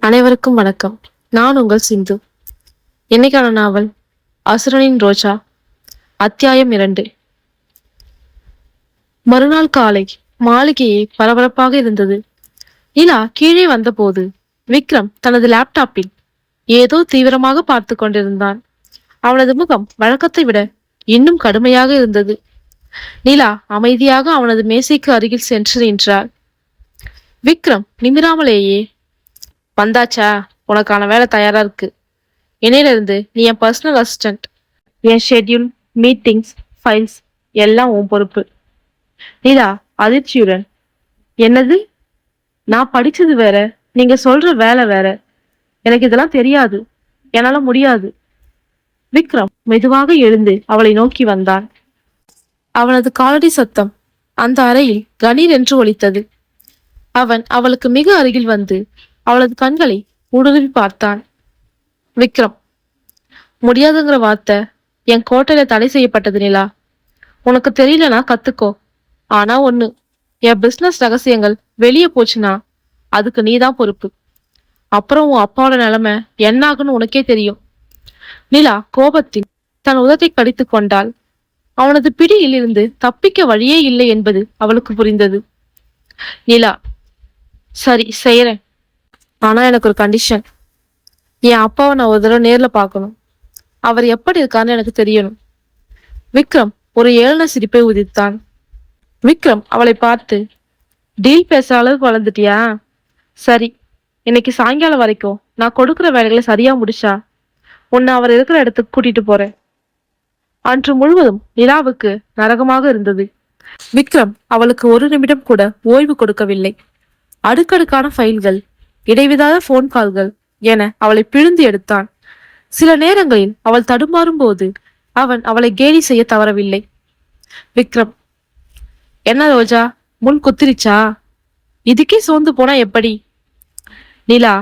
அனைவருக்கும் வணக்கம். நான் உங்கள் சிந்து. இன்னைக்கான நாவல் அசுரனின் ரோஜா, அத்தியாயம் 2. மறுநாள் காலை மாளிகையே பரபரப்பாக இருந்தது. நிலா கீழே வந்தபோது விக்ரம் தனது லேப்டாப்பில் ஏதோ தீவிரமாக பார்த்து கொண்டிருந்தான். அவனது முகம் வழக்கத்தை விட இன்னும் கடுமையாக இருந்தது. நிலா அமைதியாக அவனது மேசைக்கு அருகில் சென்று நின்றாள். விக்ரம் நிமிராமலேயே, வந்தாச்சா, உனக்கான வேலை தயாரா இருக்கு. இணையிலிருந்து நீ என் பர்சனல் அசிஸ்டன்ட். என் ஷெட்யூல், மீட்டிங்ஸ், ஃபைல்ஸ் எல்லாம் உன் பொறுப்பு. நிலா அதிர்ச்சியுடன், என்னது? நான் படிச்சது வேற, நீங்க சொல்ற வேலை வேற. எனக்கு இதெல்லாம் தெரியாது, என்னால முடியாது. விக்ரம் மெதுவாக எழுந்து அவளை நோக்கி வந்தான். அவனது காலடி சத்தம் அந்த அறையில் கணீர் என்று ஒலித்தது. அவன் அவளுக்கு மிக அருகில் வந்து அவளது கண்களை ஊடுருவி பார்த்தான். விக்ரம், முடியாதுங்கிற வார்த்தை என் கோட்டையில தடை செய்யப்பட்டது நிலா. உனக்கு தெரியலனா கத்துக்கோ. ஆனா ஒண்ணு, என் பிசினஸ் ரகசியங்கள் வெளியே போச்சுன்னா அதுக்கு நீதான் பொறுப்பு. அப்புறம் உன் அப்பாவோட நிலைமை என்னாகுன்னு உனக்கே தெரியும். நிலா கோபத்தில் தன் உதட்டை கடித்து கொண்டாள். அவனது பிடியில் இருந்து தப்பிக்க வழியே இல்லை என்பது அவளுக்கு புரிந்தது. நிலா, சரி செய்யறேன். ஆனா எனக்கு ஒரு கண்டிஷன். என் அப்பாவை நான் ஒரு தடவை நேர்ல பார்க்கணும். அவர் எப்படி இருக்காருன்னு எனக்கு தெரியணும். விக்ரம் ஒரு ஏளன சிரிப்பை உதித்தான். விக்ரம் அவளை பார்த்து, டீல் பேசுற அளவுக்கு வளர்ந்துட்டியா? சரி, இன்னைக்கு சாயங்காலம் வரைக்கும் நான் கொடுக்குற வேலைகளை சரியா முடிச்சா உன்னை அவர் இருக்கிற இடத்துக்கு கூட்டிட்டு போறேன். அன்று முழுவதும் நிலாவுக்கு நரகமாக இருந்தது. விக்ரம் அவளுக்கு ஒரு நிமிடம் கூட ஓய்வு கொடுக்கவில்லை. அடுக்கடுக்கான ஃபைல்கள், இடைவிடாத போன் கால்கள் என அவளை பிழிந்து எடுத்தான். சில நேரங்களில் அவள் தடுமாறும் போது அவன் அவளை கேலி செய்ய தவறவில்லை. விக்ரம், என்ன ரோஜா, முன் குத்திரிச்சா? இதுக்கே சோர்ந்து போனா எப்படி? நிலா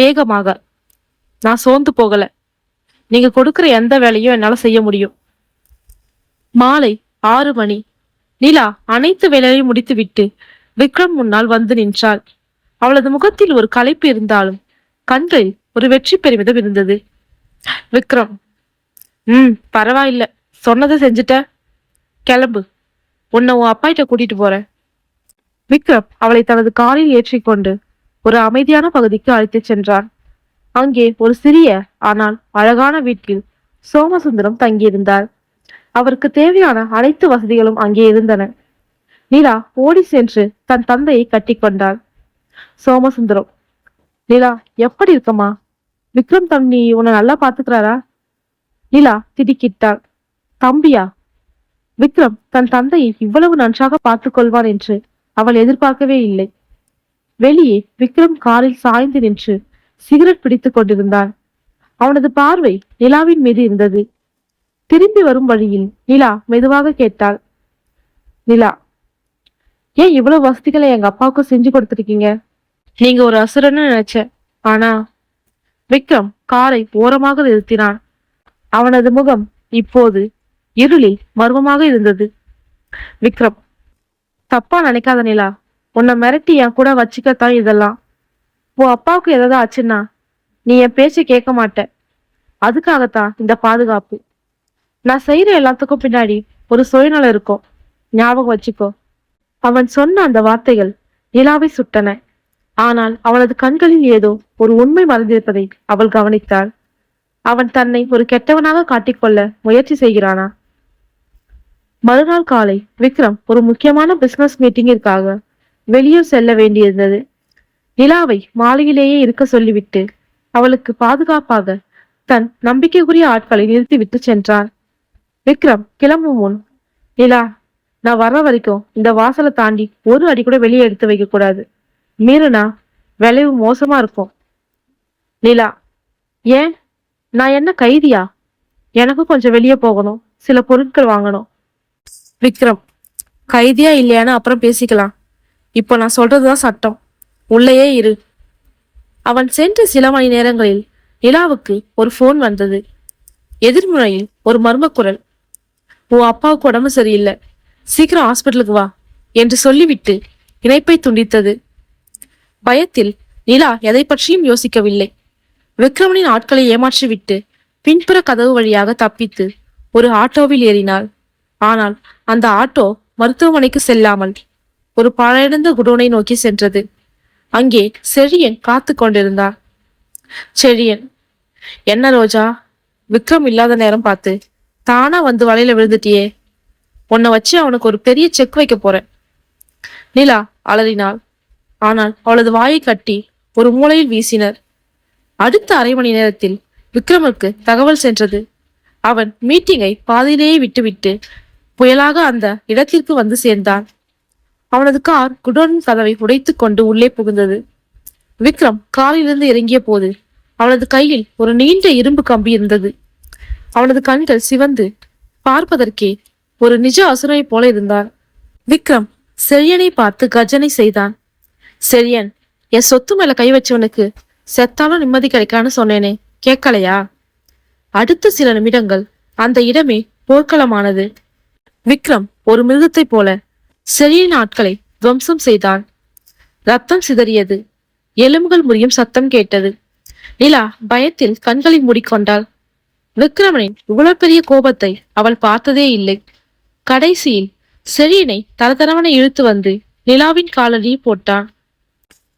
வேகமாக, நான் சோர்ந்து போகல. நீங்க கொடுக்கிற எந்த வேலையும் என்னால செய்ய முடியும். மாலை 6 மணி. நிலா அனைத்து வேலையையும் முடித்துவிட்டு விக்ரம் முன்னால் வந்து நின்றாள். அவளது முகத்தில் ஒரு களைப்பு இருந்தாலும் கண்களில் ஒரு வெற்றி பெருமிதம் இருந்தது. விக்ரம், பரவாயில்ல, சொன்னதை செஞ்சுட்ட. கிளம்பு, உன்னை உன் அப்பாயிட்ட கூட்டிட்டு போறேன். விக்ரம் அவளை தனது காரில் ஏற்றிக்கொண்டு ஒரு அமைதியான பகுதிக்கு அழைத்துச் சென்றான். அங்கே ஒரு சிறிய ஆனால் அழகான வீட்டில் சோமசுந்தரம் தங்கியிருந்தார். அவருக்கு தேவையான அனைத்து வசதிகளும் அங்கே இருந்தன. நிலா ஓடி சென்று தன் தந்தையை கட்டி கொண்டாள். சோமசுந்தரம், நிலா எப்படி இருக்கமா? விக்ரம் தம்பி உன்னை நல்லா பாத்துக்கிறாரா? நிலா திடுக்கிட்டாள். தம்பியா? விக்ரம் தன் தந்தையை இவ்வளவு நன்றாக பார்த்து கொள்வான் என்று அவள் எதிர்பார்க்கவே இல்லை. வெளியே விக்ரம் காரில் சாய்ந்து நின்று சிகரெட் பிடித்துக் கொண்டிருந்தான். அவனது பார்வை நிலாவின் மீது இருந்தது. திரும்பி வரும் வழியில் நிலா மெதுவாக கேட்டாள், நிலா, ஏன் இவ்வளவு வசதிகளை எங்க அப்பாவுக்கு செஞ்சு கொடுத்துருக்கீங்க? நீங்க ஒரு அசுரன்னு நினைச்சேன். ஆனா... விக்ரம் காரை ஓரமாக நிறுத்தினான். அவனது முகம் இப்போது இருளில் மர்மமாக இருந்தது. விக்ரம், தப்பா நினைக்காத நிலா. உன்னை மிரட்டி என் கூட வச்சுக்கத்தான் இதெல்லாம். உன் அப்பாவுக்கு ஏதாவது ஆச்சுன்னா நீ என் பேச்சை கேட்க மாட்ட. அதுக்காகத்தான் இந்த பாதுகாப்பு. நான் செய்யற எல்லாத்துக்கும் பின்னாடி ஒரு சுயநலம் இருக்கும், ஞாபகம் வச்சுக்கோ. அவன் சொன்ன அந்த வார்த்தைகள் நிலாவை சுட்டன. ஆனால் அவனது கண்களில் ஏதோ ஒரு உண்மை மறைந்திருப்பதை அவள் கவனித்தாள். அவன் தன்னை ஒரு கெட்டவனாக காட்டிக்கொள்ள முயற்சி செய்கிறானா? மறுநாள் காலை விக்ரம் ஒரு முக்கியமான பிசினஸ் மீட்டிங்கிற்காக வெளியூர் செல்ல வேண்டியிருந்தது. நிலாவை மாலையிலேயே இருக்க சொல்லிவிட்டு அவளுக்கு பாதுகாப்பாக தன் நம்பிக்கைக்குரிய ஆட்களை நிறுத்திவிட்டு சென்றான். விக்ரம் கிளம்பும் முன், நிலா, நான் வர்ற வரைக்கும் இந்த வாசலை தாண்டி ஒரு அடி கூட வெளியே எடுத்து வைக்க கூடாது. மீறினா விளைவு மோசமா இருக்கும். நிலா, ஏன்? நான் என்ன கைதியா? எனக்கும் கொஞ்சம் வெளியே போகணும், சில பொருட்கள் வாங்கணும். விக்ரம், கைதியா இல்லையான்னு அப்புறம் பேசிக்கலாம். இப்போ நான் சொல்றதுதான் சட்டம். உள்ளேயே இரு. அவன் சென்ற சில மணி நேரங்களில் நிலாவுக்கு ஒரு போன் வந்தது. எதிர்முனையில் ஒரு மர்ம குரல், உன் அப்பாவுக்கு உடம்பு சரியில்லை, சீக்கிரம் ஹாஸ்பிட்டலுக்கு வா என்று சொல்லிவிட்டு இணைப்பை துண்டித்தது. பயத்தில் நிலா எதை பற்றியும் யோசிக்கவில்லை. விக்ரமனின் ஆட்களை ஏமாற்றிவிட்டு பின்புற கதவு வழியாக தப்பித்து ஒரு ஆட்டோவில் ஏறினாள். ஆனால் அந்த ஆட்டோ மருத்துவமனைக்கு செல்லாமல் ஒரு பாழடைந்த குடோனை நோக்கி சென்றது. அங்கே செழியன் காத்து கொண்டிருந்தார். செழியன், என்ன ரோஜா, விக்ரம் இல்லாத நேரம் பார்த்து தானா வந்து வலையில விழுந்துட்டியே. உன்னை வச்சு அவனுக்கு ஒரு பெரிய செக் வைக்க போறேன். நிலா அலறினாள். ஆனால் அவளது வாயை கட்டி ஒரு மூலையில் வீசினர். அடுத்த அரை மணி நேரத்தில் விக்ரமுக்கு தகவல் சென்றது. அவன் மீட்டிங்கை பாதியிலேயே விட்டுவிட்டு புயலாக அந்த இடத்திற்கு வந்து சேர்ந்தான். அவனது கார் குடோனின் கதவை உடைத்துக் கொண்டு உள்ளே புகுந்தது. விக்ரம் காரிலிருந்து இறங்கிய போது அவனது கையில் ஒரு நீண்ட இரும்பு கம்பி இருந்தது. அவனது கண்கள் சிவந்து பார்ப்பதற்கே ஒரு நிஜ அசுரனை போல இருந்தான். விக்ரம் செழியனை பார்த்து கர்ஜனை செய்தான். செழியன், என் சொத்து மேல கை வச்சவனுக்கு செத்தாலும் நிம்மதி கிடைக்கான்னு சொன்னேனே, கேட்கலையா? அடுத்த சில நிமிடங்கள் அந்த இடமே போர்க்களமானது. விக்ரம் ஒரு மிருகத்தை போல செழியன் ஆட்களை துவம்சம் செய்தான். ரத்தம் சிதறியது. எலும்புகள் முறியும் சத்தம் கேட்டது. நிலா பயத்தில் கண்களை மூடிக்கொண்டாள். விக்ரமனின் இவ்வளவு பெரிய கோபத்தை அவள் பார்த்ததே இல்லை. கடைசியில் செழியனை தரதரவனை இழுத்து வந்து நிலாவின் காலடியில் போட்டான்.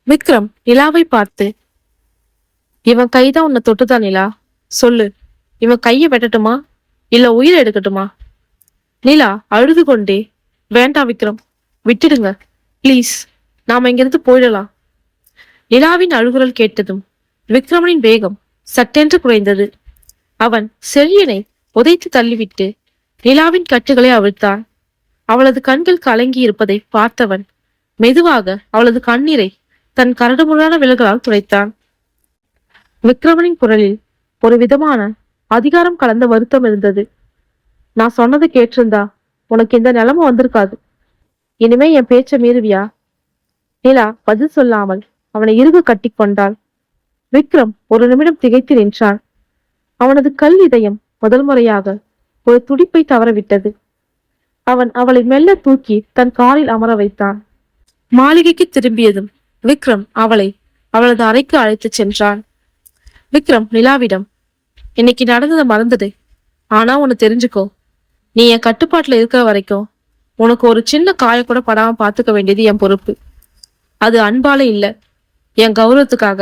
விக்ரம் நிலாவை பார்த்து, இவன் கைதான் உன்னை தொட்டுதான் நிலா, சொல்லு, இவன் கையை வெட்டட்டுமா இல்ல உயிரை எடுக்கட்டுமா? நிலா அழுது கொண்டே, வேண்டாம் விக்ரம், விட்டுடுங்க பிளீஸ், நாம இங்கிருந்து போயிடலாம். நிலாவின் அழுகுரல் கேட்டதும் விக்ரமனின் வேகம் சட்டென்று குறைந்தது. அவன் செழியனை உதைத்து தள்ளிவிட்டு நிலாவின் கட்டுகளை அவிழ்த்தான். அவளது கண்கள் கலங்கி இருப்பதை பார்த்தவன் மெதுவாக அவளது கண்ணீரை தன் கரடுமுரடான விரல்களால் துடைத்தான். விக்ரமனின் குரலில் ஒரு விதமான அதிகாரம் கலந்த வருத்தம் இருந்தது. நான் சொன்னதை கேட்டிருந்தா உனக்கு இந்த நிலைமை வந்திருக்காது. இனிமே என் பேச்ச மீறுவியா? நிலா பதில் சொல்லாமல் அவனை இறுக கட்டி கொண்டாள். விக்ரம் ஒரு நிமிடம் திகைத்து நின்றான். அவனது கல் இதயம் முதல் முறையாக ஒரு துடிப்பை தவறவிட்டது. அவன் அவளை மெல்ல தூக்கி தன் காரில் அமர வைத்தான். மாளிகைக்கு திரும்பியதும் விக்ரம் அவளை அவளது அறைக்கு அழைத்து சென்றான். விக்ரம் நிலாவிடம், இன்னைக்கு நடந்ததை மறந்துடு. ஆனா ஒன்னு தெரிஞ்சுக்கோ, நீ என் கட்டுப்பாட்டுல இருக்கிற வரைக்கும் உனக்கு ஒரு சின்ன காய கூட படாம பாத்துக்க வேண்டியது என் பொறுப்பு. அது அன்பால இல்ல, என் கௌரவத்துக்காக.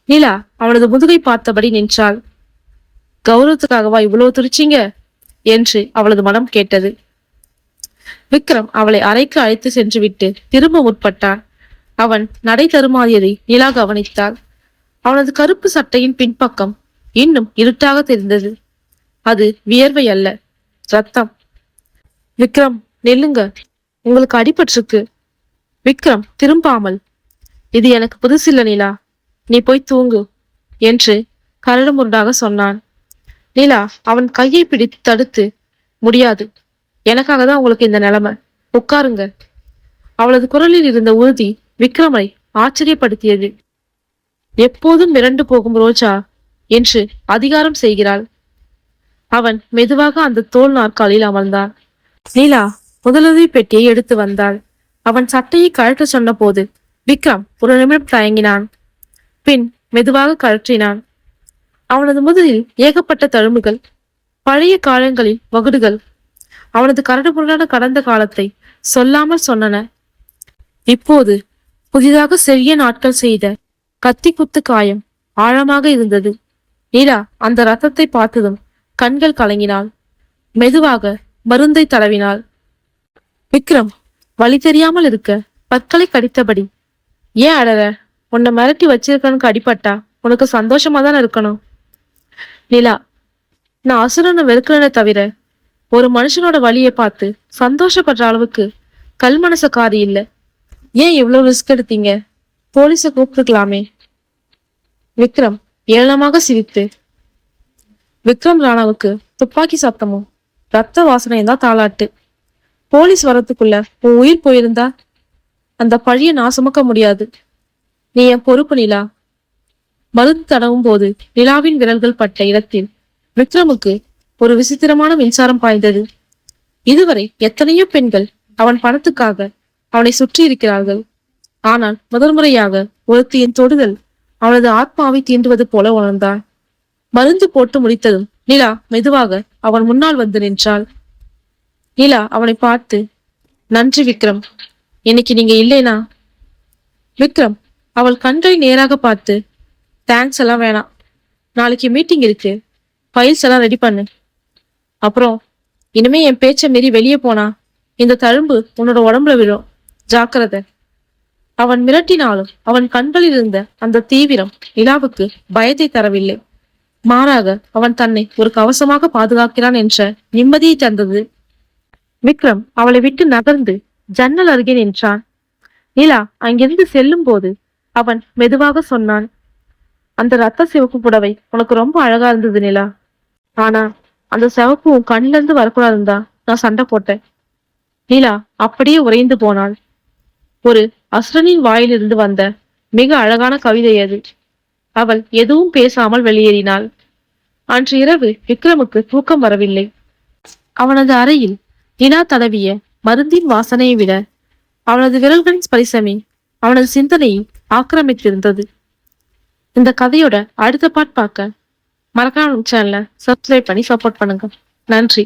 நிலா அவனது முதுகை பார்த்தபடி நின்றாள். கௌரவத்துக்காகவா இவ்வளவு துடிச்சீங்க என்று அவளது மனம் கேட்டது. விக்ரம் அவளை அறைக்கு அழைத்து சென்று விட்டு திரும்ப முற்பட்டான். அவன் நடை தருமாறியதை நிலா கவனித்தாள். அவனது கருப்பு சட்டையின் பின்பக்கம் இன்னும் இருட்டாக தெரிந்தது. அது வியர்வை அல்ல, ரத்தம். விக்ரம் நெல்லுங்க, உங்களுக்கு அடிபட்டிருக்கு. விக்ரம் திரும்பாமல், இது எனக்கு புதுசில்ல நிலா, நீ போய் தூங்கு என்று கரடுமுரடாக சொன்னான். நிலா அவன் கையை பிடித்து தடுத்து, முடியாது, எனக்காக தான் உங்களுக்கு இந்த நிலைமை, உட்காருங்க. அவளது குரலில் இருந்த உறுதி விக்ரமை ஆச்சரியப்படுத்தியது. எப்போதும் மிரண்டு போகும் ரோஜா என்று அதிகாரம் செய்கிறாள். அவன் மெதுவாக அந்த தோல் நாற்காலில் அமர்ந்தான். நிலா முதலுதவி பெட்டியை எடுத்து வந்தாள். அவன் சட்டையை கழற்ற சொன்ன போது விக்ரம் ஒரு நிமிடம் தயங்கினான். பின் மெதுவாக கழற்றினான். அவனது முதலில் ஏகப்பட்ட தழும்புகள், பழைய காலங்களில் வகுடுகள், அவனது கரடுமுரடான கடந்த காலத்தை சொல்லாமல் சொன்னன. இப்போது புதிதாக செழிய நாட்கள் செய்த கத்தி குத்து காயம் ஆழமாக இருந்தது. நிலா அந்த ரத்தத்தை பார்த்ததும் கண்கள் கலங்கினாள். மெதுவாக மருந்தை தடவினாள். விக்ரம் வழி தெரியாமல் இருக்க பற்களை கடித்தபடி, ஏன் அழற? உன்னை மிரட்டி வச்சிருக்கனுக்கு அடிபட்டா உனக்கு சந்தோஷமா தானே இருக்கணும். நிலா, நான் அசுரனை வெறுக்கிறேனே தவிர ஒரு மனுஷனோட வழியை பார்த்து சந்தோஷப்படுற அளவுக்கு கல் மனசக்காரி இல்ல. ஏன் இவ்வளவு ரிஸ்க் எடுத்தீங்க? போலீஸ கூப்பிட்டுக்கலாமே. விக்ரம் ஏளனமாக சிரித்து, விக்ரம் ராணாவுக்கு துப்பாக்கி சத்தமும் ரத்த வாசனையும் தான் தாளாட்டு. போலீஸ் வரத்துக்குள்ள உன் உயிர் போயிருந்தா அந்த பழிய நான் சுமக்க முடியாது. நீ என் பொறுப்பு நிலா. மருந்து தடவும் போது நிலாவின் விரல்கள் பட்ட இடத்தில் விக்ரமுக்கு ஒரு விசித்திரமான மின்சாரம் பாய்ந்தது. இதுவரை எத்தனையோ பெண்கள் அவன் பணத்துக்காக அவனை சுற்றி இருக்கிறார்கள். ஆனால் முதல் முறையாக ஒருத்தியின் தொடுதல் அவனது ஆத்மாவை தீண்டுவது போல உணர்ந்தான். மருந்து போட்டு முடித்ததும் நிலா மெதுவாக அவன் முன்னால் வந்து நின்றாள். நிலா அவனை பார்த்து, நன்றி விக்ரம், இன்னைக்கு நீங்க இல்லைனா. விக்ரம் அவள் கண்களை நேராக பார்த்து, தேங்க்ஸ் எல்லாம் வேணாம், நாளைக்கு மீட்டிங் இருக்கு, ஃபைல்ஸ் எல்லாம் ரெடி பண்ணு. அப்புறம் இனிமே என் பேச்சை மீறி வெளியே போனா இந்த தழும்பு உன்னோட உடம்புல விழும், ஜாக்கிரதை. அவன் மிரட்டினாலும் அவன் கண்களில் இருந்த அந்த தீவிரம் நிலாவுக்கு பயத்தை தரவில்லை. மாறாக அவன் தன்னை ஒரு கவசமாக பாதுகாக்கிறான் என்ற நிம்மதியை தந்தது. விக்ரம் அவளை விட்டு நகர்ந்து ஜன்னல் அருகே நின்றான். நிலா அங்கிருந்து செல்லும் போது அவன் மெதுவாக சொன்னான், அந்த ரத்த சிவப்பு புடவை உனக்கு ரொம்ப அழகா இருந்தது நிலா. ஆனா அந்த சிவப்பு உன் கண்ணில இருந்து வரக்கூடாதுன்னு தான் நான் சண்டை போட்டேன். நிலா அப்படியே உறைந்து போனாள். ஒரு அசுரனின் வாயிலிருந்து வந்த மிக அழகான கவிதை அது. அவள் எதுவும் பேசாமல் வெளியேறினாள். அன்று இரவு விக்ரமுக்கு தூக்கம் வரவில்லை. அவனது அறையில் நிலா தடவிய மருந்தின் வாசனையை விட அவனது விரல்களின் ஸ்பரிசமே அவனது சிந்தனையை ஆக்கிரமித்திருந்தது. இந்த கதையோட அடுத்த பார்ட் பார்க்க மறக்காம சேனலை சப்ஸ்கிரைப் பண்ணி சப்போர்ட் பண்ணுங்க. நன்றி.